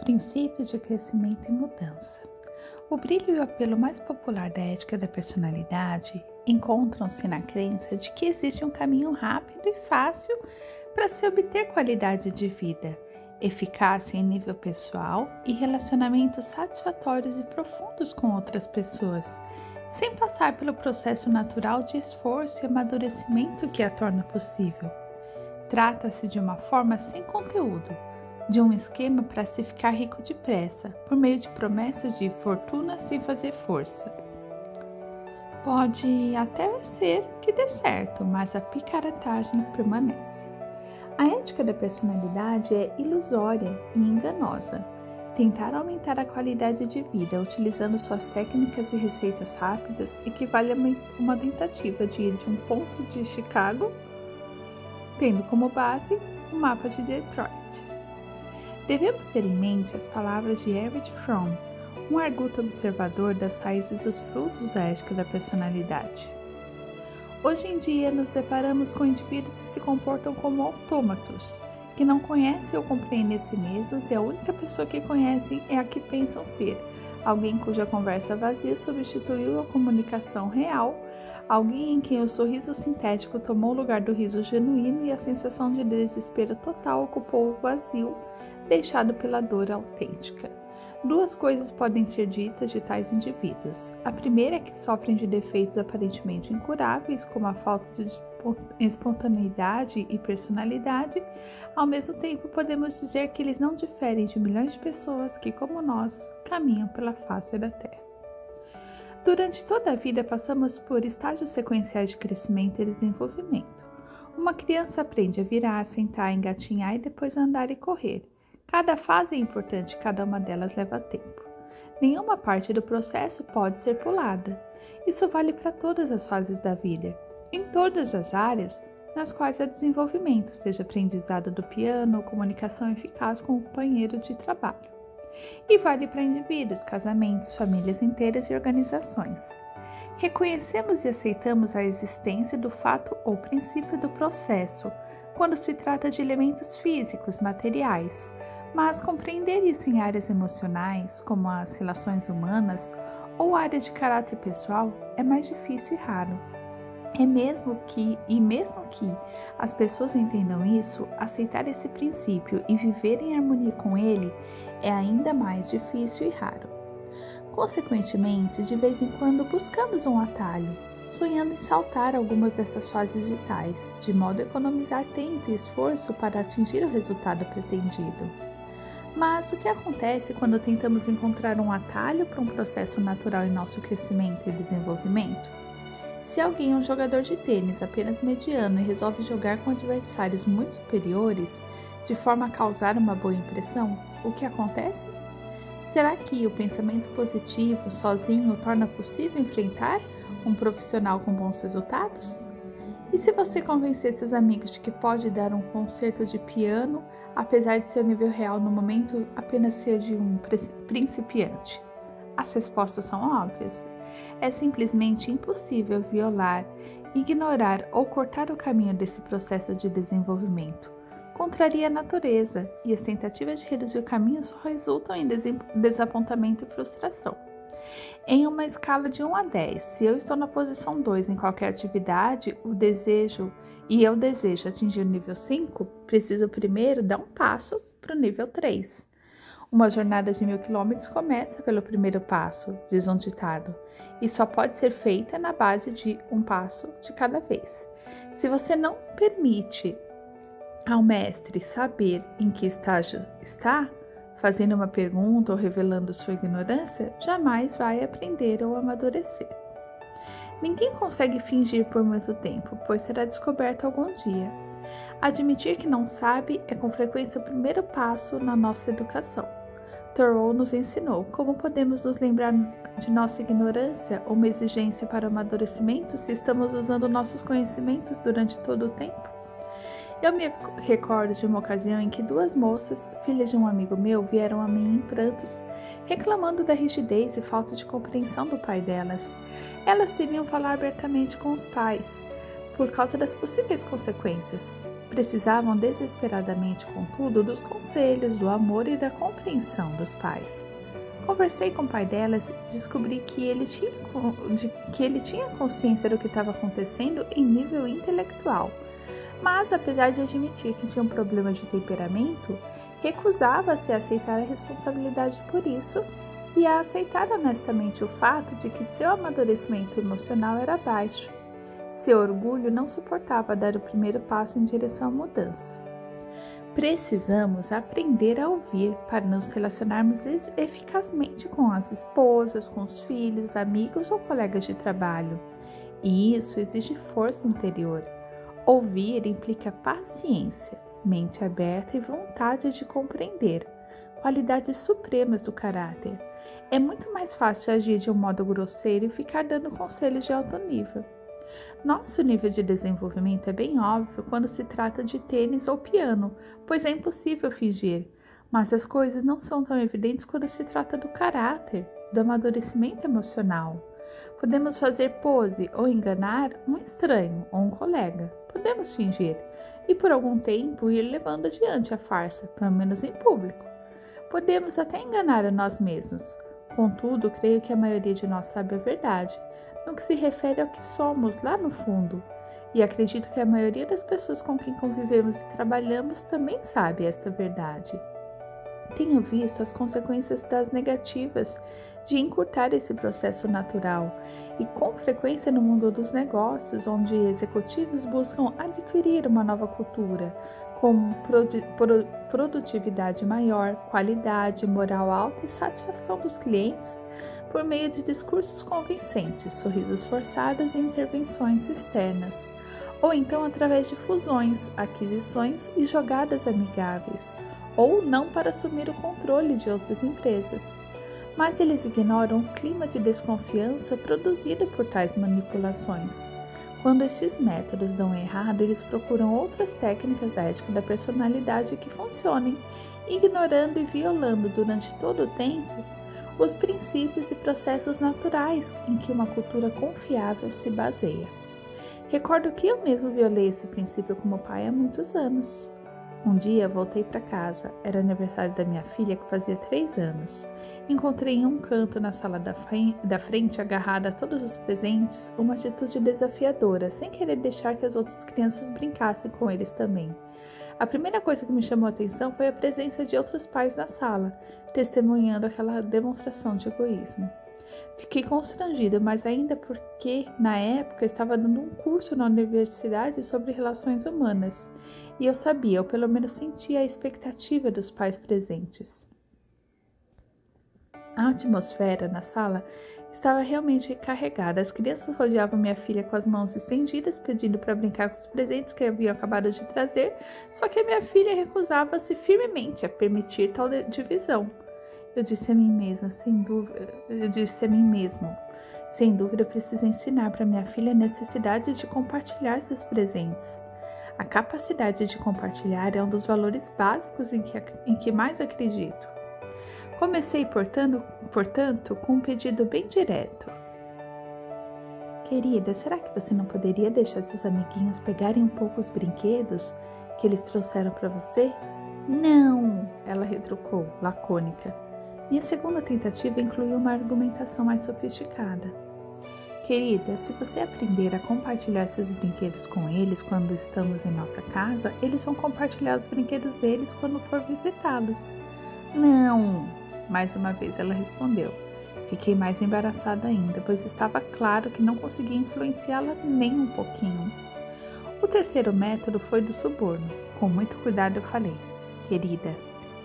Princípios de crescimento e mudança. O brilho e o apelo mais popular da ética da personalidade encontram-se na crença de que existe um caminho rápido e fácil para se obter qualidade de vida, eficácia em nível pessoal e relacionamentos satisfatórios e profundos com outras pessoas, sem passar pelo processo natural de esforço e amadurecimento que a torna possível. Trata-se de uma forma sem conteúdo, de um esquema para se ficar rico depressa, por meio de promessas de fortuna sem fazer força. Pode até ser que dê certo, mas a picaretagem permanece. A ética da personalidade é ilusória e enganosa. Tentar aumentar a qualidade de vida utilizando suas técnicas e receitas rápidas equivale a uma tentativa de ir de um ponto de Chicago, tendo como base o mapa de Detroit. Devemos ter em mente as palavras de Erich Fromm, um arguto observador das raízes dos frutos da ética da personalidade. Hoje em dia, nos deparamos com indivíduos que se comportam como autômatos, que não conhecem ou compreendem a si mesmos e a única pessoa que conhecem é a que pensam ser, alguém cuja conversa vazia substituiu a comunicação real, alguém em quem o sorriso sintético tomou o lugar do riso genuíno e a sensação de desespero total ocupou o vazio deixado pela dor autêntica. Duas coisas podem ser ditas de tais indivíduos. A primeira é que sofrem de defeitos aparentemente incuráveis, como a falta de espontaneidade e personalidade. Ao mesmo tempo, podemos dizer que eles não diferem de milhões de pessoas que, como nós, caminham pela face da Terra. Durante toda a vida, passamos por estágios sequenciais de crescimento e desenvolvimento. Uma criança aprende a virar, sentar, engatinhar e depois andar e correr. Cada fase é importante, cada uma delas leva tempo. Nenhuma parte do processo pode ser pulada. Isso vale para todas as fases da vida, em todas as áreas nas quais há desenvolvimento, seja aprendizado do piano ou comunicação eficaz com o companheiro de trabalho. E vale para indivíduos, casamentos, famílias inteiras e organizações. Reconhecemos e aceitamos a existência do fato ou princípio do processo, quando se trata de elementos físicos, materiais, mas compreender isso em áreas emocionais, como as relações humanas, ou áreas de caráter pessoal, é mais difícil e raro. Mesmo que as pessoas entendam isso, aceitar esse princípio e viver em harmonia com ele é ainda mais difícil e raro. Consequentemente, de vez em quando buscamos um atalho, sonhando em saltar algumas dessas fases vitais, de modo a economizar tempo e esforço para atingir o resultado pretendido. Mas o que acontece quando tentamos encontrar um atalho para um processo natural em nosso crescimento e desenvolvimento? Se alguém é um jogador de tênis apenas mediano e resolve jogar com adversários muito superiores, de forma a causar uma boa impressão, o que acontece? Será que o pensamento positivo sozinho torna possível enfrentar um profissional com bons resultados? E se você convencer seus amigos de que pode dar um concerto de piano, apesar de seu nível real no momento apenas ser de um principiante? As respostas são óbvias. É simplesmente impossível violar, ignorar ou cortar o caminho desse processo de desenvolvimento. Contraria a natureza, e as tentativas de reduzir o caminho só resultam em desapontamento e frustração. Em uma escala de 1 a 10, se eu estou na posição 2 em qualquer atividade, eu desejo atingir o nível 5, preciso primeiro dar um passo para o nível 3. Uma jornada de 1000 km começa pelo primeiro passo, diz um ditado, e só pode ser feita na base de um passo de cada vez. Se você não permite ao mestre saber em que estágio está, fazendo uma pergunta ou revelando sua ignorância, jamais vai aprender ou amadurecer. Ninguém consegue fingir por muito tempo, pois será descoberto algum dia. Admitir que não sabe é com frequência o primeiro passo na nossa educação. Thoreau nos ensinou como podemos nos lembrar de nossa ignorância ou uma exigência para o amadurecimento se estamos usando nossos conhecimentos durante todo o tempo. Eu me recordo de uma ocasião em que 2 moças, filhas de um amigo meu, vieram a mim em prantos, reclamando da rigidez e falta de compreensão do pai delas. Elas temiam falar abertamente com os pais, por causa das possíveis consequências, Precisavam desesperadamente, contudo, dos conselhos, do amor e da compreensão dos pais. Conversei com o pai delas e descobri que ele tinha consciência do que estava acontecendo em nível intelectual, mas, apesar de admitir que tinha um problema de temperamento, recusava-se a aceitar a responsabilidade por isso e a aceitar honestamente o fato de que seu amadurecimento emocional era baixo. Seu orgulho não suportava dar o primeiro passo em direção à mudança. Precisamos aprender a ouvir para nos relacionarmos eficazmente com as esposas, com os filhos, amigos ou colegas de trabalho. E isso exige força interior. Ouvir implica paciência, mente aberta e vontade de compreender, qualidades supremas do caráter. É muito mais fácil agir de um modo grosseiro e ficar dando conselhos de alto nível. Nosso nível de desenvolvimento é bem óbvio quando se trata de tênis ou piano, pois é impossível fingir, mas as coisas não são tão evidentes quando se trata do caráter, do amadurecimento emocional. Podemos fazer pose ou enganar um estranho ou um colega, podemos fingir e por algum tempo ir levando adiante a farsa, pelo menos em público. Podemos até enganar a nós mesmos, contudo, creio que a maioria de nós sabe a verdade, no que se refere ao que somos lá no fundo, e acredito que a maioria das pessoas com quem convivemos e trabalhamos também sabe esta verdade. Tenho visto as consequências das negativas de encurtar esse processo natural e com frequência no mundo dos negócios, onde executivos buscam adquirir uma nova cultura, com produtividade maior, qualidade, moral alta e satisfação dos clientes, por meio de discursos convincentes, sorrisos forçados e intervenções externas, ou então através de fusões, aquisições e jogadas amigáveis, ou não para assumir o controle de outras empresas. Mas eles ignoram o clima de desconfiança produzido por tais manipulações. Quando estes métodos dão errado, eles procuram outras técnicas da ética da personalidade que funcionem, ignorando e violando durante todo o tempo os princípios e processos naturais em que uma cultura confiável se baseia. Recordo que eu mesmo violei esse princípio como pai há muitos anos. Um dia voltei para casa, era aniversário da minha filha que fazia 3 anos. Encontrei em um canto na sala da frente, agarrada a todos os presentes, uma atitude desafiadora, sem querer deixar que as outras crianças brincassem com eles também. A primeira coisa que me chamou a atenção foi a presença de outros pais na sala, testemunhando aquela demonstração de egoísmo. Fiquei constrangida, mas ainda porque, na época, estava dando um curso na universidade sobre relações humanas, e eu sabia, ou pelo menos sentia a expectativa dos pais presentes. A atmosfera na sala estava realmente carregada. As crianças rodeavam minha filha com as mãos estendidas, pedindo para brincar com os presentes que haviam acabado de trazer, só que a minha filha recusava-se firmemente a permitir tal divisão. Eu disse a mim mesmo, sem dúvida preciso ensinar para minha filha a necessidade de compartilhar seus presentes. A capacidade de compartilhar é um dos valores básicos em que mais acredito. Comecei, portanto, com um pedido bem direto. Querida, será que você não poderia deixar seus amiguinhos pegarem um pouco os brinquedos que eles trouxeram para você? Não, ela retrucou, lacônica. Minha segunda tentativa incluiu uma argumentação mais sofisticada. Querida, se você aprender a compartilhar seus brinquedos com eles quando estamos em nossa casa, eles vão compartilhar os brinquedos deles quando for visitá-los. Não, mais uma vez ela respondeu. Fiquei mais embaraçada ainda, pois estava claro que não conseguia influenciá-la nem um pouquinho. O terceiro método foi do suborno. Com muito cuidado eu falei, querida,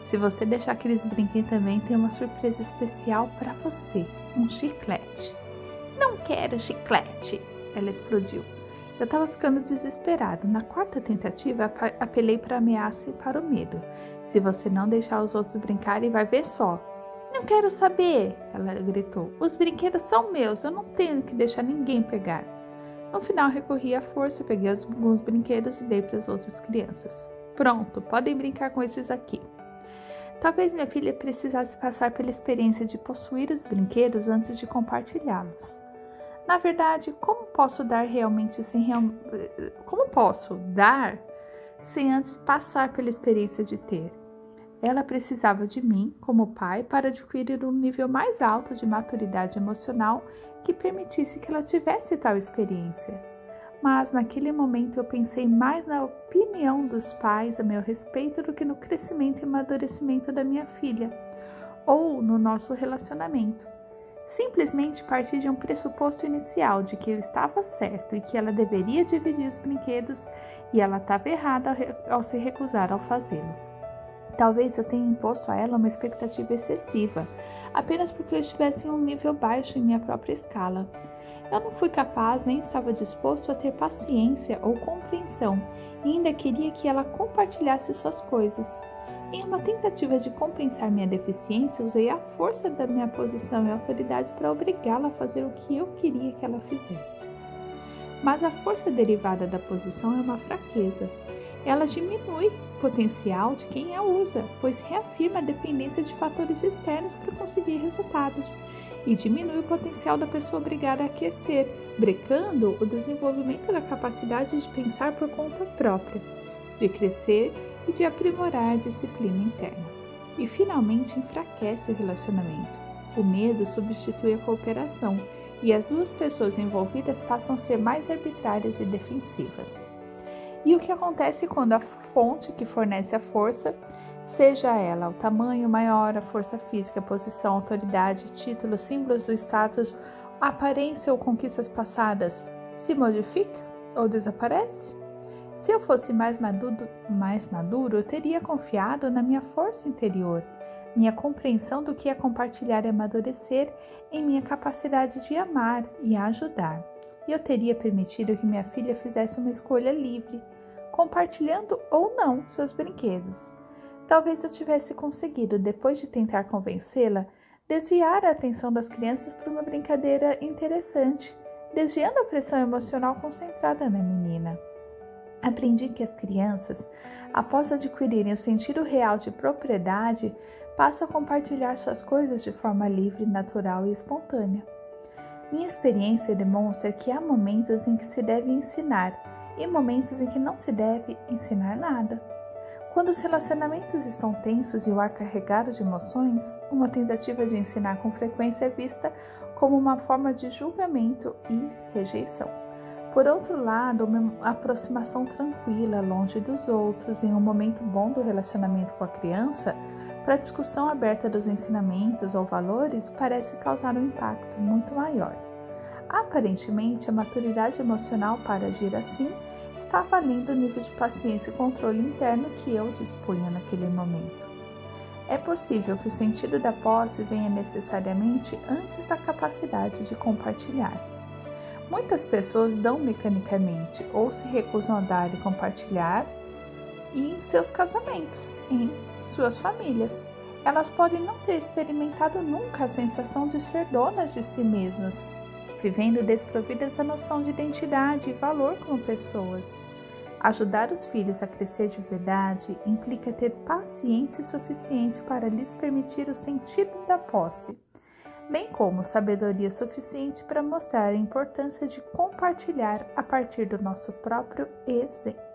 se você deixar que eles brinquem também, tem uma surpresa especial para você, um chiclete. Não quero chiclete, ela explodiu. Eu estava ficando desesperado. Na quarta tentativa, apelei para a ameaça e para o medo. Se você não deixar os outros brincarem, vai ver só. Não quero saber, ela gritou. Os brinquedos são meus, eu não tenho que deixar ninguém pegar. No final, recorri à força, peguei alguns brinquedos e dei para as outras crianças. Pronto, podem brincar com esses aqui. Talvez minha filha precisasse passar pela experiência de possuir os brinquedos antes de compartilhá-los. Na verdade, como posso dar sem antes passar pela experiência de ter. Ela precisava de mim, como pai, para adquirir um nível mais alto de maturidade emocional que permitisse que ela tivesse tal experiência. Mas naquele momento eu pensei mais na opinião dos pais a meu respeito do que no crescimento e amadurecimento da minha filha, ou no nosso relacionamento. Simplesmente parti de um pressuposto inicial de que eu estava certo e que ela deveria dividir os brinquedos e ela estava errada ao se recusar ao fazê-lo. Talvez eu tenha imposto a ela uma expectativa excessiva, apenas porque eu estivesse em um nível baixo em minha própria escala. Eu não fui capaz nem estava disposto a ter paciência ou compreensão e ainda queria que ela compartilhasse suas coisas. Em uma tentativa de compensar minha deficiência, usei a força da minha posição e autoridade para obrigá-la a fazer o que eu queria que ela fizesse. Mas a força derivada da posição é uma fraqueza. Ela diminui o potencial de quem a usa, pois reafirma a dependência de fatores externos para conseguir resultados e diminui o potencial da pessoa obrigada a aquecer, brecando o desenvolvimento da capacidade de pensar por conta própria, de crescer e de aprimorar a disciplina interna. E finalmente enfraquece o relacionamento. O medo substitui a cooperação e as duas pessoas envolvidas passam a ser mais arbitrárias e defensivas. E o que acontece quando a fonte que fornece a força, seja ela o tamanho maior, a força física, a posição, a autoridade, títulos, símbolos do status, aparência ou conquistas passadas, se modifica ou desaparece? Se eu fosse mais maduro, eu teria confiado na minha força interior, minha compreensão do que é compartilhar e amadurecer, em minha capacidade de amar e ajudar. E eu teria permitido que minha filha fizesse uma escolha livre, compartilhando ou não seus brinquedos. Talvez eu tivesse conseguido, depois de tentar convencê-la, desviar a atenção das crianças para uma brincadeira interessante, desviando a pressão emocional concentrada na menina. Aprendi que as crianças, após adquirirem o sentido real de propriedade, passam a compartilhar suas coisas de forma livre, natural e espontânea. Minha experiência demonstra que há momentos em que se deve ensinar e momentos em que não se deve ensinar nada. Quando os relacionamentos estão tensos e o ar carregado de emoções, uma tentativa de ensinar com frequência é vista como uma forma de julgamento e rejeição. Por outro lado, uma aproximação tranquila, longe dos outros, em um momento bom do relacionamento com a criança, para a discussão aberta dos ensinamentos ou valores, parece causar um impacto muito maior. Aparentemente, a maturidade emocional para agir assim estava além do nível de paciência e controle interno que eu dispunha naquele momento. É possível que o sentido da posse venha necessariamente antes da capacidade de compartilhar. Muitas pessoas dão mecanicamente ou se recusam a dar e compartilhar em seus casamentos, em suas famílias. Elas podem não ter experimentado nunca a sensação de ser donas de si mesmas, vivendo desprovidas da noção de identidade e valor como pessoas. Ajudar os filhos a crescer de verdade implica ter paciência suficiente para lhes permitir o sentido da posse, bem como sabedoria suficiente para mostrar a importância de compartilhar a partir do nosso próprio exemplo.